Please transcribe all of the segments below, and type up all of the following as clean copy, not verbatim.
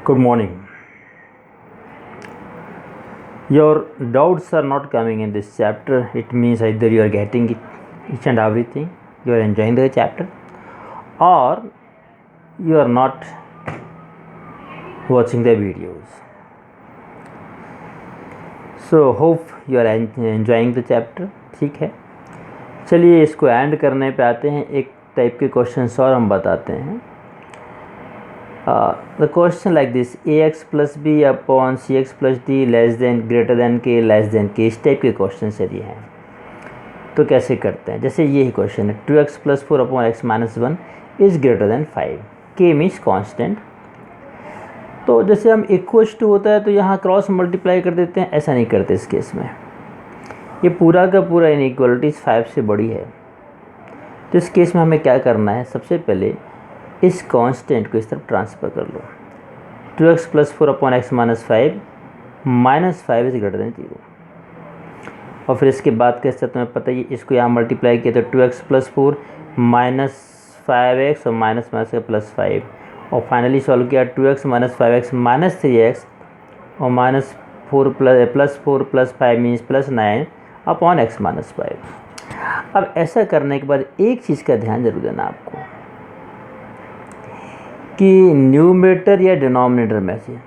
Good morning. Your doubts are not coming in this chapter. It means either you are getting it, each and everything, you are enjoying the chapter, or you are not watching the videos. So hope you are enjoying the chapter. ठीक है, चलिए इसको and करने पे आते हैं. एक type के क्वेश्चंस और हम बताते हैं. The question like this: ax plus b upon cx plus d less than greater than k less than k. इस टाइप के क्वेश्चन यदि हैं तो कैसे करते हैं. जैसे ये ही क्वेश्चन है 2x plus 4 upon x minus 1 is greater then 5. k means constant. तो जैसे हम इक्वल्स टू होता है तो यहाँ क्रॉस मल्टीप्लाई कर देते हैं. ऐसा नहीं करते इस केस में. ये पूरा का पूरा इनइक्वालिटीज़ 5 से बड़ी है. तो इस केस में हमें क्या करना है, सबसे पहले इस कांस्टेंट को इस तरफ ट्रांसफ़र कर लो. 2x plus 4 upon x minus 5 is greater then 0. और फिर इसके बाद कैसे तुम्हें पता ही, इसको यहाँ मल्टीप्लाई किया तो 2x प्लस 4 माइनस 5x और माइनस माइनस का प्लस 5. और फाइनली सॉल्व किया 2x minus 5x minus 3x और minus 4 plus 4 plus 5 means plus 9 upon x minus 5. अब ऐसा करने के बाद एक चीज़ का ध्यान जरूर देना आपको कि न्यूमरेटर या डिनोमिनेटर में से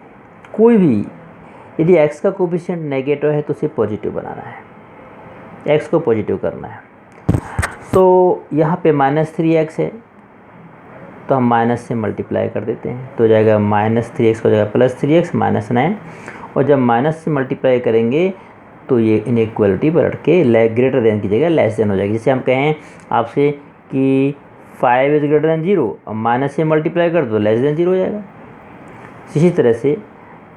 कोई भी यदि x का कोफिशिएंट नेगेटिव है तो उसे पॉजिटिव बनाना है, x को पॉजिटिव करना है. तो यहाँ पे माइनस 3x है तो हम माइनस से मल्टीप्लाई कर देते हैं तो हो जाएगा माइनस 3x हो जाएगा प्लस 3x माइनस 9. और जब माइनस से मल्टीप्लाई करेंगे तो ये इनइक्वालिटी पलट के ग्रेटर देन की जगह लेस देन हो जाएगी. जैसे हम कहें आपसे कि 5 इज़ ग्रेटर देन 0 और माइनस से मल्टीप्लाई कर दो लेस देन 0 हो जाएगा. इसी तरह से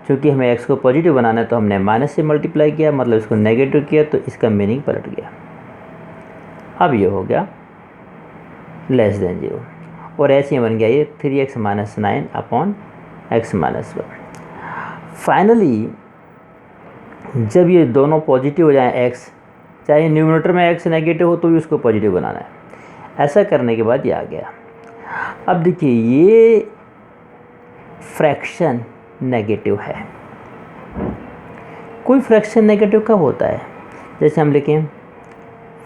चूँकि हमें x को पॉजिटिव बनाना है तो हमने माइनस से मल्टीप्लाई किया, मतलब इसको नेगेटिव किया तो इसका मीनिंग पलट गया. अब ये हो गया लेस देन 0 और ऐसे ही बन गया ये 3x minus 9 upon x minus 1. Finally जब ये दोनों पॉजिटिव हो जाएं x, चाहे न्यूमरेटर में x नेगेटिव हो तो भी उसको पॉजिटिव बनाना है. ऐसा करने के बाद ये आ गया. अब देखिए ये फ्रैक्शन नेगेटिव है. कोई फ्रैक्शन नेगेटिव कब होता है, जैसे हम लिखें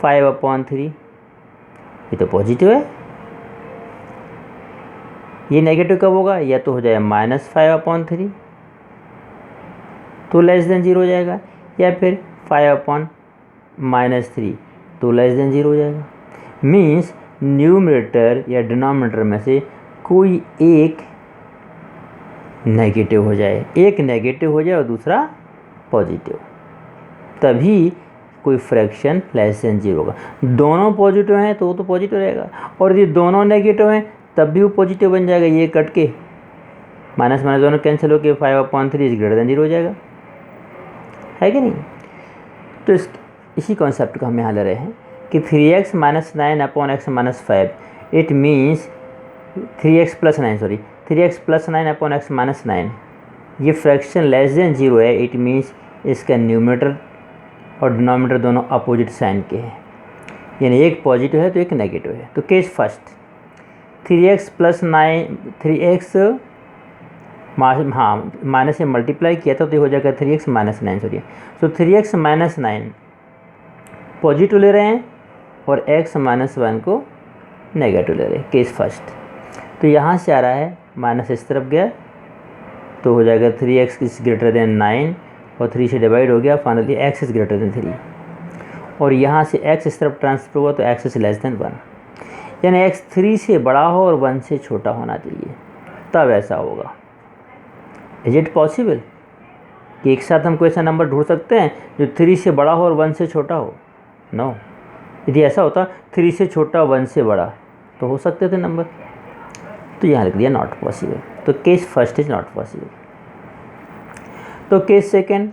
5/3 ये तो पॉजिटिव है. ये नेगेटिव कब होगा, या तो हो जाए -5/3 तो लेस देन 0 हो जाएगा, या फिर 5/-3 तो लेस देन 0 हो जाएगा. मीन्स न्यूमरेटर या डिनोमिनेटर में से कोई एक नेगेटिव हो जाए, एक नेगेटिव हो जाए और दूसरा पॉजिटिव, तभी कोई फ्रैक्शन लेस देन 0 होगा. दोनों पॉजिटिव हैं तो वो तो पॉजिटिव रहेगा, और यदि दोनों नेगेटिव हैं तब भी वो पॉजिटिव बन जाएगा. ये कट के माइनस माइनस दोनों कैंसिल होकर 5/3 इज ग्रेटर देन 0 हो जाएगा, है कि नहीं. तो इसी कॉन्सेप्ट को हम यहाँ ले रहे हैं कि 3x minus 9 upon x minus 5 it means 3x plus 9 upon x minus 9 ये फ्रैक्शन लेस देन 0 है. इट मीन्स इसका न्यूमरेटर और डिनोमिनेटर दोनों अपोजिट साइन के हैं, यानी एक पॉजिटिव है तो एक नेगेटिव है. तो case first 3x plus 9 3x minus से मल्टीप्लाई किया था तो हो जाएगा 3x माइनस 9 सॉरी. तो 3x माइनस 9 पॉजिटिव ले रहे हैं और x माइनस 1 को नेगेटिव ले रहे हैं. Case first. तो यहाँ से आ रहा है माइनस इस तरफ गया तो हो जाएगा 3x इज़ ग्रेटर देन 9 और 3 से डिवाइड हो गया. Finally x is greater then 3 और यहाँ से x इस तरफ ट्रांसफर हुआ तो x इज़ लेस देन 1, यानी x 3 से बड़ा हो और 1 से छोटा होना चाहिए, तब ऐसा होगा. इज इट पॉसिबल कि एक साथ हम कोई ऐसा नंबर ढूंढ सकते हैं जो 3 से बड़ा हो और 1 से छोटा हो? नो. यदि ऐसा होता 3 से छोटा 1 से बड़ा तो हो सकते थे नंबर, तो यहाँ लिख दिया नॉट पॉसिबल. तो case first is not possible. तो केस सेकेंड,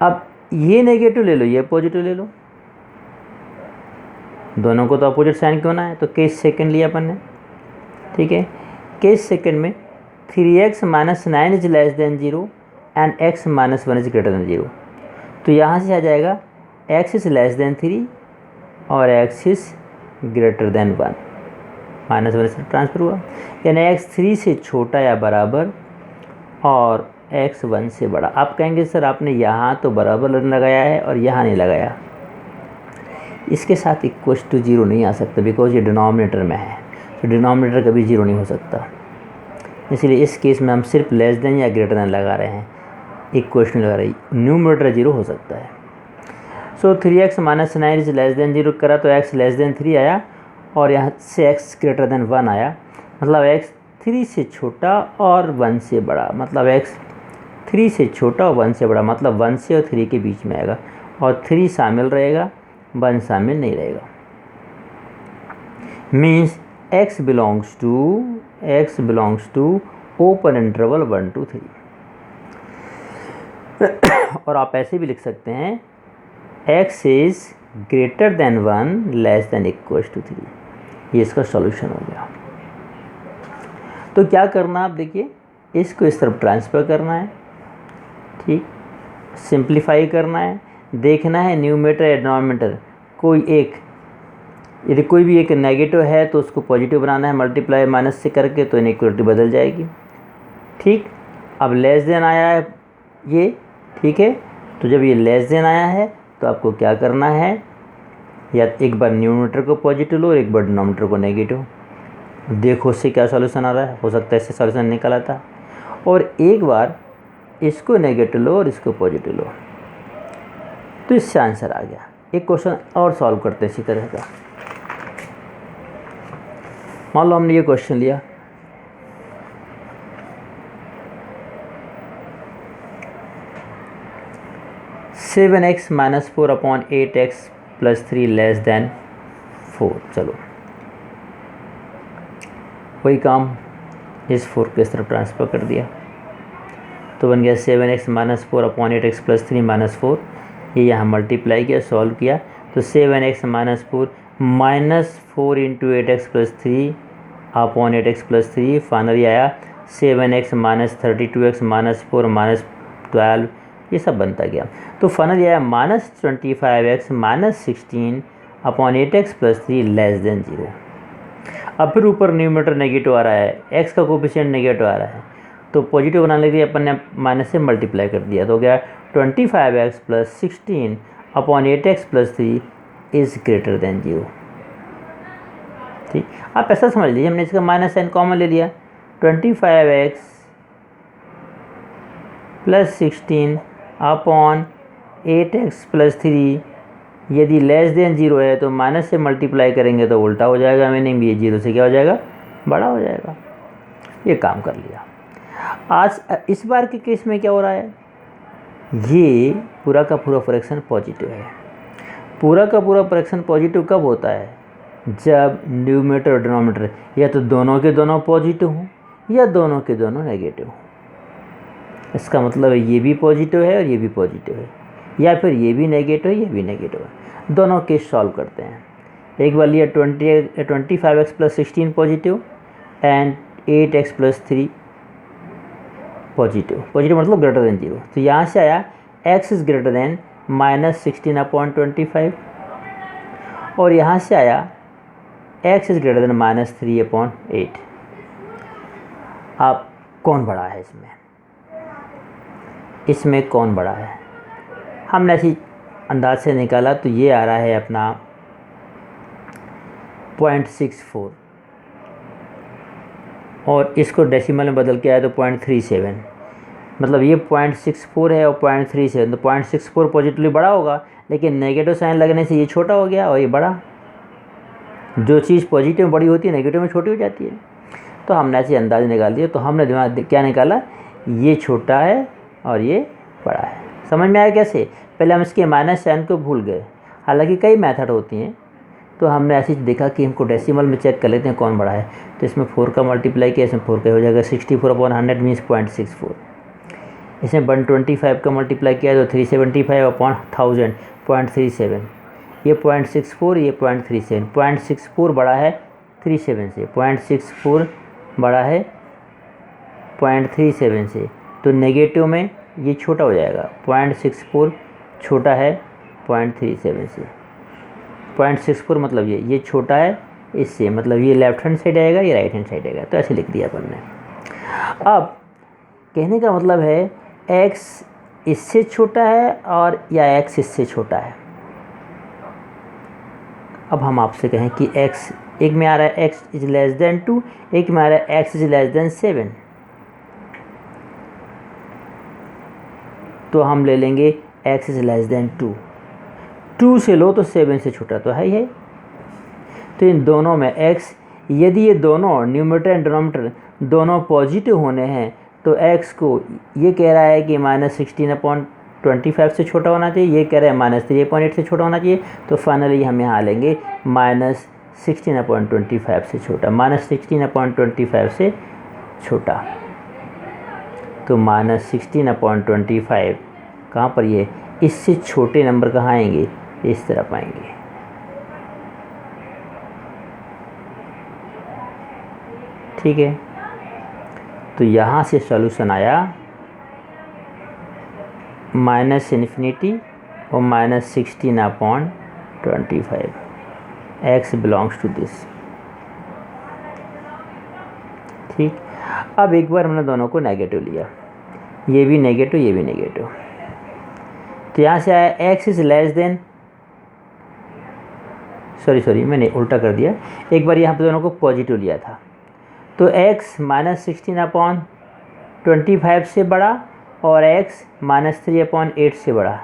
अब ये नेगेटिव ले लो ये पॉजिटिव ले लो, दोनों को तो अपोजिट साइन क्यों ना है. तो केस सेकेंड लिया अपन ने, ठीक है. केस सेकेंड में 3x minus 9 is less than 0 and x minus 1 is greater than 0. तो यहाँ से आ जाएगा x इज़ लेस देन 3 और x is greater than 1. Minus 1 से ट्रांसफर हुआ, यानी x 3 से छोटा या बराबर और x 1 से बड़ा। आप कहेंगे सर आपने यहाँ तो बराबर लगाया है और यहाँ नहीं लगाया। इसके साथ इक्वल्स टू 0 नहीं आ सकता बिकॉज ये डिनोमिनेटर में है, तो डिनोमिनेटर कभी 0 नहीं हो सकता। इसलिए इस केस में हम सिर्फ लेस देन या ग्रेटर देन लगा रहे हैं, इक्वेशन लगा रही। न्यूमरेटर 0 हो सकता है। सो 3x minus 9 is less than 0 करा तो x लेस देन 3 आया और यहाँ से x ग्रेटर देन 1 आया, मतलब x 3 से छोटा और 1 से बड़ा, मतलब x 3 से छोटा और 1 से बड़ा, मतलब 1 से और 3 के बीच में आएगा और 3 शामिल रहेगा, 1 शामिल नहीं रहेगा। Means x belongs to open interval 1 to 3। और आप ऐसे भी लिख सकते हैं x is greater than 1 less than equals to 3। ये इसका सॉल्यूशन हो गया। तो क्या करना आप देखिए, इसको इस तरफ ट्रांसफ़र करना है, ठीक, सिंप्लीफाई करना है, देखना है न्यूमरेटर या डिनोमिनेटर कोई एक, यदि कोई भी एक नेगेटिव है तो उसको पॉजिटिव बनाना है, मल्टीप्लाई माइनस से करके, तो इनइक्वलिटी बदल जाएगी। ठीक, अब लेस देन आया है ये, ठीक है, तो जब ये लेस देन आया है तो आपको क्या करना है, या एक बार न्यूमरेटर को पॉजिटिव लो और एक बार डिनोमिनेटर को नेगेटिव, देखो उससे क्या सॉल्यूशन आ रहा है, हो सकता है इससे सॉल्यूशन निकल आता। और एक बार इसको नेगेटिव लो और इसको पॉजिटिव लो, तो इससे आंसर आ गया। एक क्वेश्चन और सॉल्व करते हैं इसी तरह का। मान लो हमने ये क्वेश्चन लिया, seven x minus 4 upon 8x plus 3 less than 4। चलो वही काम, इस 4 को इस तरफ ट्रांसफ़र कर दिया तो बन गया 7x minus 4 upon 8x plus 3 minus 4। ये यहाँ मल्टीप्लाई किया, सॉल्व किया तो 7x minus 4 into 8x plus 3 upon 8x plus 3, finally आया 7x minus 32x minus 4 minus 12, ये सब बनता गया। तो फाइनली आया minus 25x minus 16 upon 8x plus 3 less than 0। अब फिर ऊपर न्यूमरेटर नेगेटिव आ रहा है, x का कोफिशिएंट नेगेटिव आ रहा है, तो पॉजिटिव बनाने के लिए अपन ने माइनस से मल्टीप्लाई कर दिया, तो हो गया 25x plus 16 upon 8x plus 3 is greater then 0। ठीक, आप ऐसा समझ लीजिए, हमने इसका माइनस साइन कॉमन ले लिया, 25x plus 16 upon 8x plus 3, यदि लेस देन 0 है तो माइनस से मल्टीप्लाई करेंगे तो उल्टा हो जाएगा, मीनिंग भी ये 0 से क्या हो जाएगा, बड़ा हो जाएगा। ये काम कर लिया। आज इस बार के केस में क्या हो रहा है, ये पूरा का पूरा फ्रैक्शन पॉजिटिव है। पूरा का पूरा फ्रैक्शन पॉजिटिव कब होता है, जब न्यूमरेटर और डिनोमिनेटर या तो दोनों के दोनों पॉजिटिव हों या दोनों के दोनों नेगेटिव हों। इसका मतलब है ये भी पॉजिटिव है और ये भी पॉजिटिव है, या फिर ये भी नेगेटिव है, ये भी नेगेटिव है। दोनों केस सॉल्व करते हैं। एक बार लिया 25x plus 16 positive and 8x plus 3 positive, positive मतलब ग्रेटर देन 0। तो यहाँ से आया x is greater then minus 16 upon 25, और यहाँ से आया x is greater then minus 3 upon 8। अब कौन बड़ा है इसमें कौन बड़ा है, हमने ऐसी अंदाज से निकाला तो ये आ रहा है अपना 0.64, और इसको डेसिमल में बदल के आया तो 0.37, मतलब ये 0.64 है और 0.37, तो 0.64 पॉजिटिवली बड़ा होगा, लेकिन नेगेटिव साइन लगने से ये छोटा हो गया और ये बड़ा। जो चीज़ पॉजिटिव में बड़ी होती है नेगेटिव में छोटी हो जाती है। तो हमने ऐसे अंदाज निकाल दिया, तो हमने दिमाग क्या निकाला, ये छोटा है और ये बड़ा है। समझ में आया कैसे, पहले हम इसके माइनस साइन को भूल गए, हालांकि कई मेथड होती हैं, तो हमने ऐसे देखा कि हमको डेसिमल में चेक कर लेते हैं कौन बड़ा है। तो इसमें 4 का मल्टीप्लाई किया, इसमें 4 का हो जाएगा 64 अपॉन 100 मीन्स 0.64। इसमें 125 का मल्टीप्लाई किया तो 375 अपॉन 1000 0.37। ये 0.64, ये 0.37, 0.64 बड़ा है 37 से, 0.64 बड़ा है 0.37 से, तो नेगेटिव में ये छोटा हो जाएगा, 0.64 छोटा है 0.37 से। 0.64 मतलब ये छोटा है इससे, मतलब ये लेफ्ट हैंड साइड आएगा, ये राइट हैंड साइड आएगा, तो ऐसे लिख दिया अपन ने। अब कहने का मतलब है x इससे छोटा है और या x इससे छोटा है। अब हम आपसे कहें कि x, एक में आ रहा है x इज लेस देन 2, एक में आ रहा है x इज लेस देन 7, तो हम ले लेंगे x इज लेस देन 2। 2 से लो तो 7 से छोटा तो है ही है। तो इन दोनों में x, यदि ये दोनों न्यूमरेटर एंड डिनोमिनेटर दोनों पॉजिटिव होने हैं तो x को ये कह रहा है कि -16/25 से छोटा होना चाहिए, ये कह रहा है -3/8 से छोटा होना चाहिए। तो फाइनली हम यहाँ लेंगे -16/25 से छोटा, -16/25 से छोटा। तो -16/25 कहाँ पर, ये इससे छोटे नंबर कहाँ आएंगे, इस तरफ आएंगे। ठीक है, तो यहाँ से सॉल्यूशन आया -∞ और -16/25, x बिलोंग्स टू दिस। ठीक, अब एक बार हमने दोनों को नेगेटिव लिया, ये भी नेगेटिव ये भी नेगेटिव, तो यहाँ से आया x is less than, sorry मैंने उल्टा कर दिया। एक बार यहाँ पे दोनों को पॉजिटिव लिया था, तो x -16/25 से बड़ा और x -3/8 से बड़ा।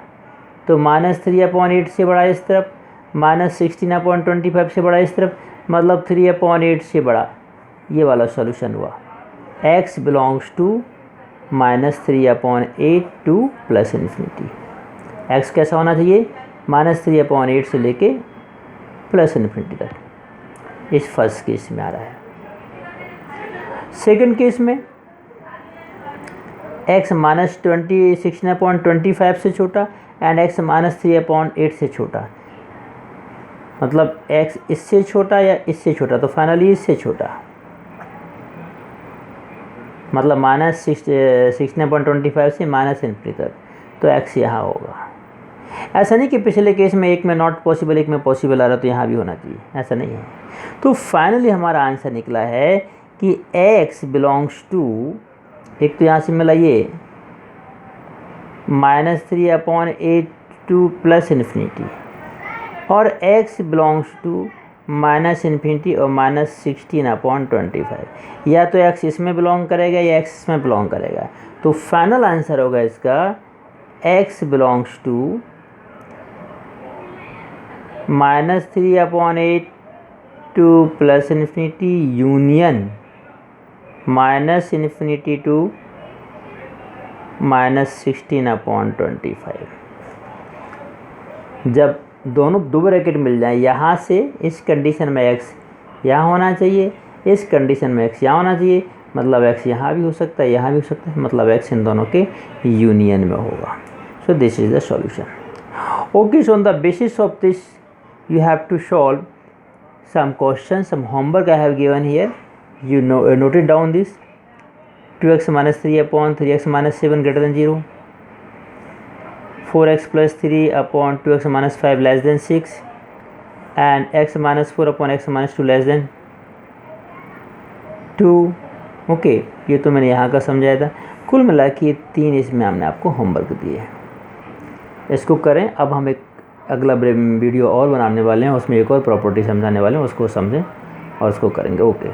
तो -3/8 से बड़ा इस तरफ, -16/25 से बड़ा इस तरफ, मतलब 3/8 से बड़ा, ये वाला सॉल्यूशन हुआ। x belongs to -3/8 to +∞। x कैसा होना चाहिए, -3/8 से लेके +∞ तक। इस फर्स्ट केस में आ रहा है। सेकंड केस में x -16/25 से छोटा एंड x -3/8 से छोटा, मतलब x इससे छोटा या इससे छोटा, तो फाइनली इससे छोटा, मतलब -16/25 से -∞ तक, तो x यहाँ होगा। ऐसा नहीं कि पिछले केस में एक में नॉट पॉसिबल एक में पॉसिबल आ रहा तो यहाँ भी होना चाहिए, ऐसा नहीं है। तो फाइनली हमारा आंसर निकला है कि x बिलोंग्स टू, एक तो यहाँ से मिला ये -3/8 टू +∞, और x बिलोंग्स टू -∞ और -16/25, या तो x इसमें बिलोंग करेगा या x इसमें बिलोंग करेगा। तो फाइनल आंसर होगा इसका x belongs to -3/8 to +∞ union -∞ to -16/25। जब दोनों दो ब्रैकेट मिल जाए, यहाँ से इस कंडीशन में x यहाँ होना चाहिए, इस कंडीशन में x यहाँ होना चाहिए, मतलब x यहाँ भी हो सकता है यहाँ भी हो सकता है, मतलब x इन दोनों के यूनियन में होगा। So this is the solution. Okay, so on the basis of this you have to solve some questions, some homework I have given here. You know, note it down this: 2x minus 3/3x minus 7 greater than 0, 4x plus 3/2x minus 5 less than 6, and x minus 4/x minus 2 less than 2. Okay, ये तो मैंने यहाँ का समझाया था। कुल मिला के ये 3 इसमें हमने आपको होमवर्क दिए हैं, इसको करें। अब हम एक अगला वीडियो और बनाने वाले हैं, उसमें एक और प्रॉपर्टी समझाने वाले हैं, उसको समझें और उसको करेंगे। ओके।